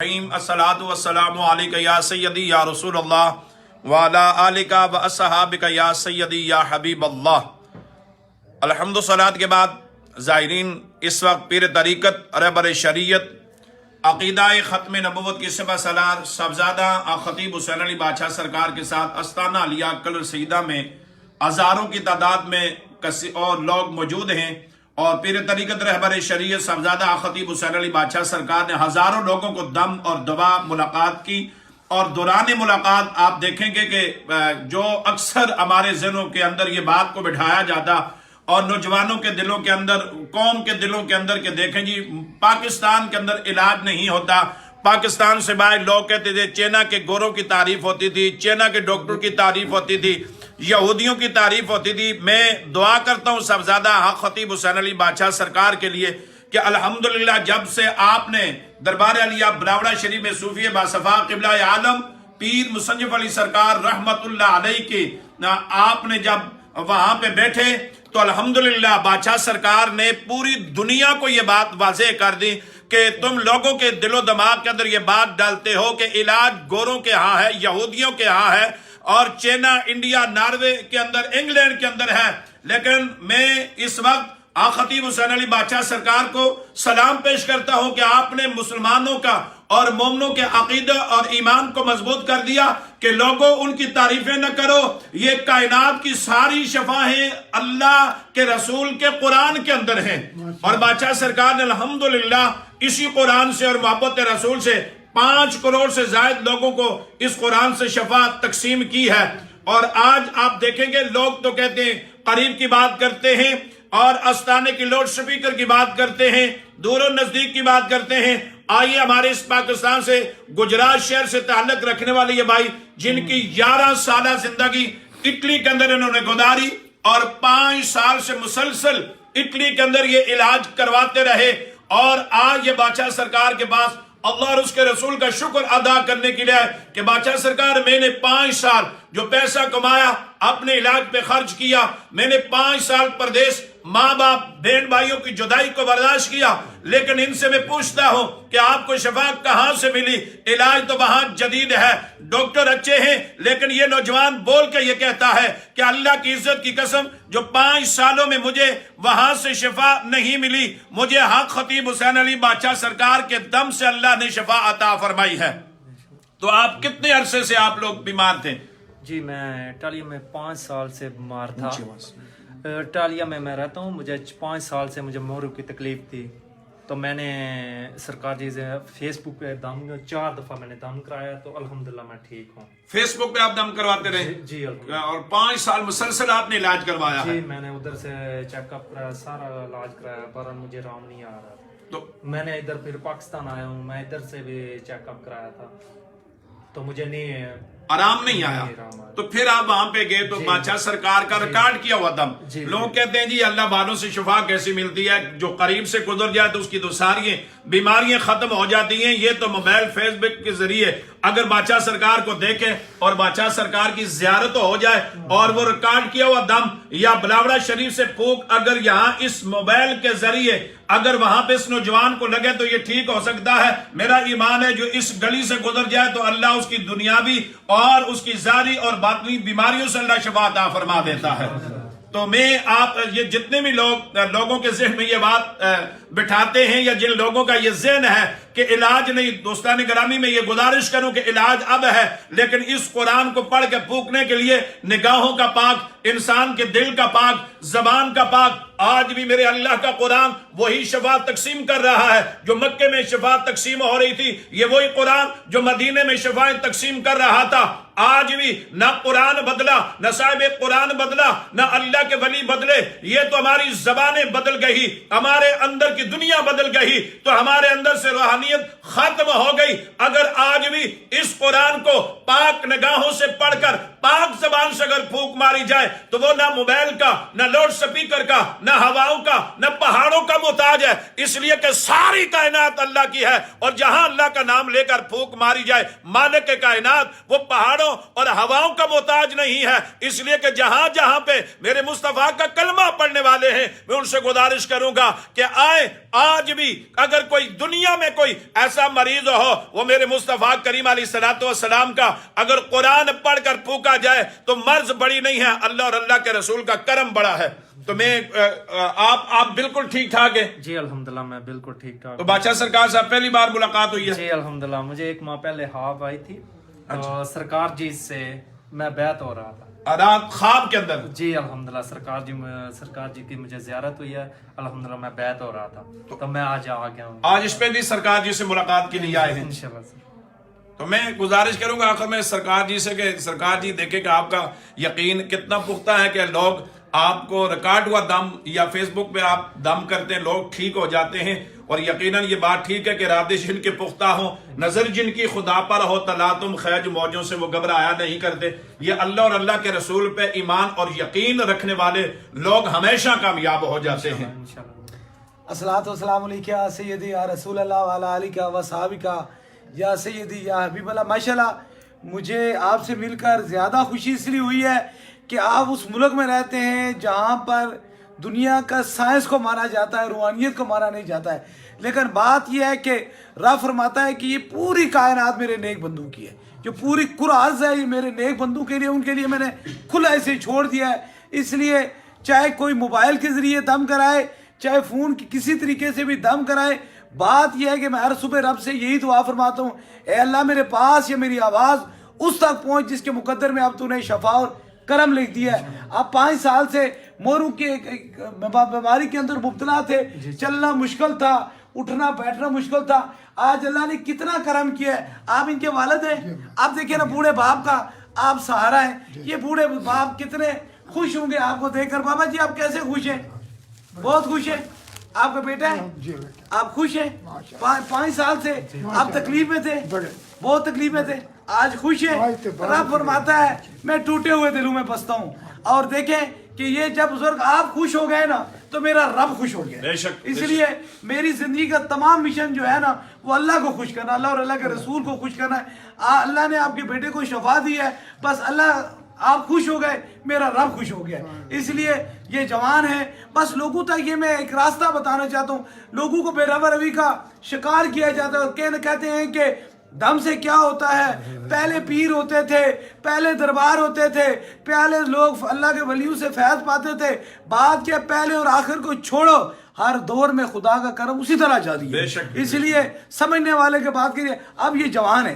अस्सलातु वस्सलामु अलैका या सय्यदी या रसूल अल्लाह वाला आलिका व अस्हाबिका या सय्यदी या हबीब अल्लाह। अल्हम्दु सलात के बाद ज़ाहिरीन, इस वक्त पीर तरीक़त रहबर शरीयत अक़ीदा ख़त्म नबुव्वत की सबा सलार साहबज़ादा ख़तीब हुसैन अली बादशाह सरकार के साथ अस्ताना अलिया कलर सईदा में हज़ारों की तादाद में और लोग मौजूद हैं। और पीर तरीक़त रहबर शरीयत साहबज़ादा ख़तीब हुसैन अली बादशाह सरकार ने हज़ारों लोगों को दम और दवा मुलाकात की। और दौरान मुलाकात आप देखेंगे कि जो अक्सर हमारे ज़हनों के अंदर ये बात को बिठाया जाता और नौजवानों के दिलों के अंदर, कौम के दिलों के अंदर के देखें जी, पाकिस्तान के अंदर इलाज नहीं होता। पाकिस्तान से बाहर लोग कहते थे चाइना के गोरों की तारीफ होती थी, चाइना के डॉक्टर की तारीफ होती थी, यहूदियों की तारीफ होती थी। मैं दुआ करता हूँ साहबज़ादा ख़तीब हुसैन अली बादशाह सरकार के लिए कि अल्हम्दुलिल्लाह जब से आपने दरबार अलिया बिलावड़ा शरीफ में सूफी बासफा क़िबला आलम पीर मुसन्निफ़ अली सरकार रहमतुल्लाह अलैह के आपने जब वहां पे बैठे तो अल्हम्दुलिल्लाह बादशाह सरकार ने पूरी दुनिया को ये बात वाज़ेह कर दी कि तुम लोगों के दिलो दिमाग के अंदर ये बात डालते हो कि इलाज गोरों के यहाँ है, यहूदियों के यहाँ है और चाइना, इंडिया, नॉर्वे के अंदर, इंग्लैंड के अंदर है। लेकिन मैं इस वक्त ख़तीब हुसैन अली बादशाह सरकार को सलाम पेश करता हूं कि आपने मुसलमानों का और मोमनों के अकीदा और ईमान को मजबूत कर दिया कि लोगों उनकी तारीफें न करो। ये कायनात की सारी शफाएं अल्लाह के रसूल के कुरान के अंदर हैं। और बादशाह सरकार ने अल्हम्दुलिल्लाह इसी कुरान से और मोहब्बत रसूल से 5 करोड़ से ज्यादा लोगों को इस कुरान से शफा तकसीम की है। और आज आप देखेंगे लोग तो कहते हैं, करीब की बात करते हैं और आस्ताने की लाउड स्पीकर की बात करते हैं, दूर और नजदीक की बात करते हैं। आइए हमारे इस पाकिस्तान से गुजरात शहर से ताल्लुक रखने वाले ये भाई जिनकी 11 साल जिंदगी इटली के अंदर इन्होंने गुजारी और 5 साल से मुसलसल इटली के अंदर ये इलाज करवाते रहे। और आज ये बादशाह सरकार के पास अल्लाह और उसके रसूल का शुक्र अदा करने के लिए कि बादशाह सरकार मैंने 5 साल जो पैसा कमाया अपने इलाज पे खर्च किया, मैंने 5 साल परदेश माँ बाप बहन भाइयों की जुदाई को बर्दाश्त किया। लेकिन इनसे मैं पूछता हूं कि आपको शफा कहां से मिली? इलाज तो वहां जदीद है, डॉक्टर अच्छे हैं, लेकिन ये नौजवान बोल के ये कहता है कि अल्लाह की इज्जत की कसम जो 5 सालों में मुझे वहां से शफा नहीं मिली, मुझे हक ख़तीब हुसैन अली बादशाह सरकार के दम से अल्लाह ने शफा अता फरमाई है। तो आप कितने अरसे से आप लोग बीमार थे? जी मैं इटालिया में 5 साल से बीमार था। इटालिया में मैं रहता हूँ, मुझे 5 साल से मुझे मोरू की तकलीफ थी। तो मैंने सरकार जी से फेसबुक पे दम 4 दफा मैंने दम कराया, तो अल्हम्दुलिल्लाह मैं ठीक हूँ। फेसबुक पे आप दम करवाते रहे? जी और 5 साल मुसलसल आपने इलाज करवाया जी है? मैंने उधर से चेकअप कराया, सारा इलाज कराया, पर मुझे आराम नहीं आ रहा। तो मैंने इधर फिर पाकिस्तान आया हूँ, मैं इधर से भी चेकअप कराया था तो मुझे नहीं आराम नहीं आया। तो फिर आप वहां पे गए तो बादशाह सरकार का रिकॉर्ड किया हुआ दम। लोग कहते हैं जी अल्लाह वालों से शिफा कैसी मिलती है, जो करीब से गुजर जाए तो उसकी तो सारी बीमारियां खत्म हो जाती हैं। ये तो मोबाइल फेसबुक के जरिए अगर बादशाह सरकार को देखे और बादशाह सरकार की जियारत हो जाए और वो रिकॉर्ड किया हुआ दम या बिलावड़ा शरीफ से फूक अगर यहाँ इस मोबाइल के जरिए अगर वहां पे इस नौजवान को लगे तो ये ठीक हो सकता है। मेरा ईमान है जो इस गली से गुजर जाए तो अल्लाह उसकी दुनियावी और उसकी जारी और बातनी बीमारियों से अल्लाह शफा अता फरमा देता है। तो मैं आप ये जितने भी लोगों के ज़हन में ये बात बिठाते हैं या जिन लोगों का ये ज़हन है कि इलाज नहीं, दोस्तान ग्रामी में ये गुजारिश करूं कि इलाज अब है, लेकिन इस कुरान को पढ़ के फूकने के लिए निगाहों का पाक, इंसान के दिल का पाक, जबान का पाक, आज भी मेरे अल्लाह का कुरान वही शफा तकसीम कर रहा है जो मक्के में शफा तकसीम हो रही थी। ये वही कुरान जो मदीने में शफाएं तकसीम कर रहा था। आज भी ना कुरान बदला, ना साहिब कुरान बदला, ना अल्लाह के वली बदले। ये तो हमारी जबानें बदल गई, हमारे अंदर की दुनिया बदल गई, तो हमारे अंदर से रूहानियत खत्म हो गई। अगर आज भी इस कुरान को पाक निगाहों से पढ़कर पाक जबान से अगर फूंक मारी जाए तो वो ना मोबाइल का, ना लाउड स्पीकर का, ना हवाओं का, ना पहाड़ों का मोहताज है, इसलिए कि सारी कायनात अल्लाह की है। और जहां अल्लाह का नाम लेकर फूंक मारी जाए, मालिक के कायनात वो पहाड़ों और हवाओं का मोहताज नहीं है, इसलिए कि जहां जहां पे मेरे मुस्तफा का कलमा पढ़ने वाले हैं, मैं उनसे गुजारिश करूंगा कि आए, आज भी अगर कोई दुनिया में कोई ऐसा मरीज हो, वो मेरे मुस्तफा करीम अलैहिस्सलातु वस्सलाम का अगर कुरान पढ़कर फूका जाए तो मर्ज बड़ी नहीं है, अल्लाह और अल्लाह के रसूल का करम बड़ा है। तो मैं आप बिल्कुल ठीक ठाक है जी अल्हम्दुलिल्लाह, मैं बिल्कुल ठीक ठाक। तो बादशाह सरकार साहब पहली बार मुलाकात हुई है? जी अल्हम्दुलिल्लाह, मुझे 1 माह पहले हाफ आई थी, तो सरकार जी से मैं बैत हो रहा था रात ख्वाब के अंदर। जी अल्हम्दुलिल्लाह, सरकार जी की मुझे ज़ियारत हुई है, अल्हम्दुलिल्लाह मैं बैत हो रहा था, तो मैं आज आ गया हूँ। आज स्पेशली सरकार जी से मुलाकात के लिए आए हैं। इंशाल्लाह सर। तो मैं गुजारिश करूंगा आखिर में सरकार जी से कि सरकार जी देखे कि आपका यकीन कितना पुख्ता है कि लोग आपको रिकॉर्ड हुआ दम या फेसबुक पे आप दम करते हैं, लोग ठीक हो जाते हैं। और यकीनन ये बात ठीक है कि इरादे जिनके पुख्ता हो, नजर जिनकी खुदा पर हो, तला तुम खैज मौजों से वो घबराया नहीं करते। ये अल्लाह और अल्लाह के रसूल पे ईमान और यकीन रखने वाले लोग हमेशा कामयाब हो जाते हैं। अस्सलातु वस्सलामु अलैका सय्यदी या रसूल अल्लाह व अला आलिका व सहाबिका या सय्यदी या हबीब अल्लाह। माशाल्लाह मुझे आपसे मिलकर ज़्यादा खुशी इसलिए हुई है कि आप उस मुल्क में रहते हैं जहाँ पर दुनिया का साइंस को माना जाता है, रूहानियत को माना नहीं जाता है। लेकिन बात यह है कि रब फरमाता है कि ये पूरी कायनात मेरे नेक बंदों की है, जो पूरी कुरार्ज़ है ये मेरे नेक बंदों के लिए, उनके लिए मैंने खुला ऐसे छोड़ दिया है। इसलिए चाहे कोई मोबाइल के ज़रिए दम कराए, चाहे फ़ोन की किसी तरीके से भी दम कराए, बात यह है कि मैं हर सुबह रब से यही दुआ फरमाता हूँ, ए अल्लाह मेरे पास ये मेरी आवाज़ उस तक पहुँच जिसके मुकद्दर में अब तूने शफा और करम लिख दिया है। आप 5 साल से मोरू के बीमारी के अंदर मुब्तला थे, चलना मुश्किल था, उठना बैठना मुश्किल था। आज अल्लाह ने कितना करम किया है। आप इनके वालिद हैं, आप देखिए ना बूढ़े बाप का आप सहारा है। ये बूढ़े बाप कितने खुश होंगे आपको देखकर। बाबा जी आप कैसे खुश हैं? बहुत खुश है। आपका बेटा है, आप खुश हैं? 5 साल से आप तकलीफ में थे, बहुत तकलीफ में थे, आज खुश है। रब फरमाता है मैं टूटे हुए दिलों में बसता हूँ। और देखें कि ये जब बुजुर्ग आप खुश हो गए ना तो मेरा रब खुश हो गया। इसलिए मेरी जिंदगी का तमाम मिशन जो है ना वो अल्लाह को खुश करना, अल्लाह और अल्लाह के रसूल को खुश करना है। अल्लाह ने आपके बेटे को शफा दी है, बस अल्लाह आप खुश हो गए, मेरा रब खुश हो गया। इसलिए ये जवान है। बस लोगों तक ये मैं एक रास्ता बताना चाहता हूँ। लोगों को बेरवा रवि का शिकार किया जाता है और कहते हैं कि दम से क्या होता है, पहले पीर होते थे, पहले दरबार होते थे, पहले लोग अल्लाह के वलियों से फैज पाते थे। बात क्या, पहले और आखिर को छोड़ो, हर दौर में खुदा का करम उसी तरह जारी है। इसलिए समझने वाले के बात करिए। अब ये जवान है,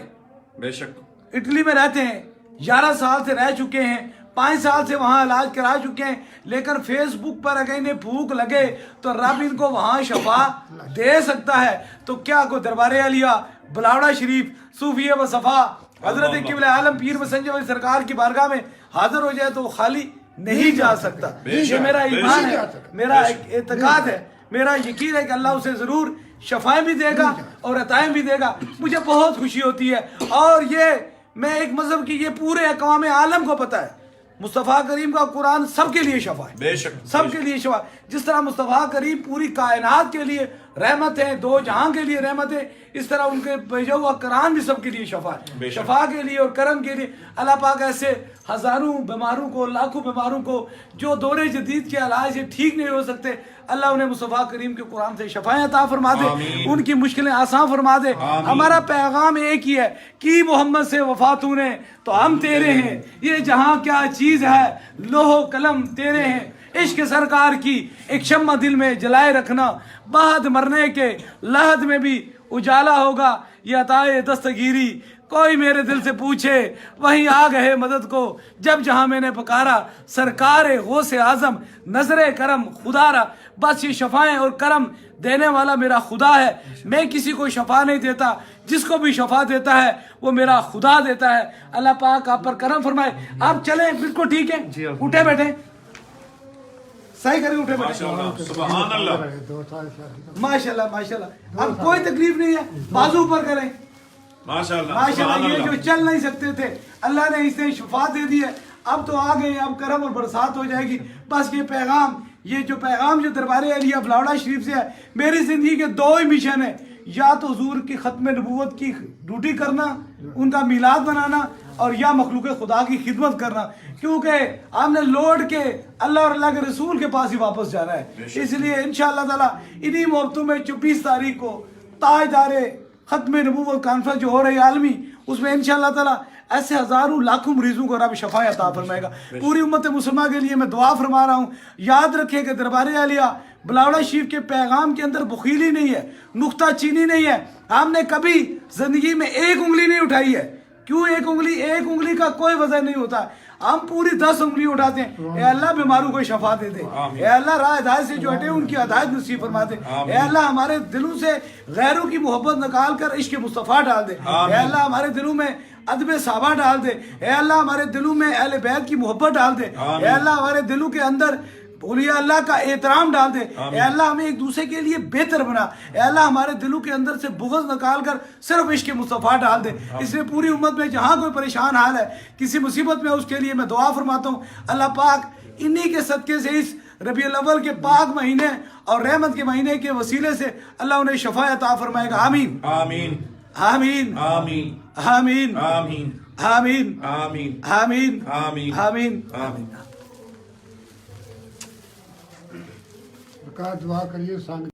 बेशक इटली में रहते हैं, 11 साल से रह चुके हैं, 5 साल से वहाँ इलाज करा चुके हैं, लेकिन फेसबुक पर अगर इन्हें भूख लगे तो रब इनको वहाँ शफा दे सकता है। तो क्या को दरबार आलिया बलावड़ा शरीफ सूफिया व सफ़ा हजरत किबला आलम पीर मसंजर वाली सरकार की बारगाह में हाजिर हो जाए तो खाली नहीं जा सकता। ये मेरा ईमान है, मेरा एतकाद है, मेरा यकीन है कि अल्लाह उसे ज़रूर शफाएं भी देगा और अताएं भी देगा। मुझे बहुत खुशी होती है। और ये मैं एक मजहब की, ये पूरे अक़वाम आलम को पता है मुस्तफ़ा करीम का कुरान सबके लिए शफा है, बेशक सबके लिए शफा। जिस तरह मुस्तफ़ा करीम पूरी कायनात के लिए रहमत है, 2 जहां के लिए रहमत है, इस तरह उनके भेजा हुआ कुरान भी सबके लिए शफा है, शफा के लिए और करम के लिए। अल्लाह पाक ऐसे हजारों बीमारों को, लाखों बीमारों को जो दौरे जदीद के इलाज से ठीक नहीं हो सकते, अल्लाह उन्हें मुस्तफ़ा करीम के कुरान से शफाएं अता फरमा दे, उनकी मुश्किलें आसान फरमा दे। हमारा पैगाम एक ही है कि मोहम्मद से वफा तूने तो हम तेरे हैं, ये जहां क्या चीज है लोहो कलम तेरे हैं। इश्क सरकार की एक शम्मा दिल में जलाए रखना, बाद मरने के लहद में भी उजाला होगा ये अताए दस्तगीरी। कोई मेरे दिल से पूछे वहीं आ गए मदद को, जब जहां मैंने पुकारा सरकार गौसे आजम नजरे करम खुदारा। बस ये शफाएं और करम देने वाला मेरा खुदा है, मैं किसी को शफा नहीं देता, जिसको भी शफा देता है वो मेरा खुदा देता है। अल्लाह पाक आप पर करम फरमाए। आप चले बिल्कुल ठीक है, उठे बैठे सही करें, उठे बैठे। सुभान अल्लाह, माशाल्लाह माशाल्लाह। अब कोई तकलीफ नहीं है, बाजू ऊपर करें, माशाअल्लाह, माशाल्लाह, सुभान ये अल्लाह। जो चल नहीं सकते थे अल्लाह ने इसे शिफा दे दी है, अब तो आ गए, अब करम और बरसात हो जाएगी। बस ये जो पैगाम जो दरबार अलिया बलावड़ा शरीफ से है, मेरी जिंदगी के दो ही मिशन है, या तो हुजूर की खत्म नबूवत की ड्यूटी करना, उनका मिलाद बनाना, और या मखलूक खुदा की खिदमत करना, क्योंकि हमने लौट के अल्लाह और अल्लाह के रसूल के पास ही वापस जाना है। इसलिए इंशाअल्लाह ताला इन्हीं मोहब्बतों में 24 तारीख को ताजदारे खत्म नबूवत कॉन्फ्रेंस जो हो रही है आलमी, उसमें इंशाअल्लाह ताला ऐसे हजारों लाखों मरीजों को रब शफा अता फरमाएगा। पूरी उम्मत मुसलमान के लिए मैं दुआ फरमा रहा हूँ, याद रखें कि दरबार आलिया बलावड़ा शरीफ के पैगाम के अंदर बुखीली नहीं है, नुक्ता चीनी नहीं है। हमने कभी जिंदगी में एक उंगली नहीं उठाई है। क्यों एक उंगली का कोई वजह नहीं होता, हम पूरी 10 उंगली उठाते हैं। ए अल्लाह बीमारों को शफा दे दे, ए अल्लाह राह हिदायत से जो हटे उनकी हिदायत नसीब फरमा दे, ए अल्लाह हमारे दिलों से गैरों की मोहब्बत निकाल कर इश्क मुस्तफ़ा डाल दे, ए अल्लाह हमारे दिलों में अदब साहबा डाल दे, ए अल्लाह हमारे दिलों में अहले बैत की मोहब्बत डाल दे, ए अल्लाह हमारे दिलों के अंदर औलिया अल्लाह का एहतराम डाल दे, ए अल्लाह हमें एक दूसरे के लिए बेहतर बना, ए अल्लाह हमारे दिलों के अंदर से बुग़्ज़ निकाल कर सिर्फ इश्क मुस्तफ़ा डाल दे। इसलिए पूरी उम्मत में जहाँ कोई परेशान हाल है, किसी मुसीबत में, उसके लिए मैं दुआ फरमाता हूँ। अल्लाह पाक इन्हीं के सदक़े से इस रबीउल अव्वल के पाक महीने और रहमत के महीने के वसीले से अल्लाह उन्हें शफा अता फरमाएगा। आमीन आमीन आमीन आमीन आमीन आमीन आमीन आमीन आमीन आमीन आमीन। आमीन। दुआ करिए संग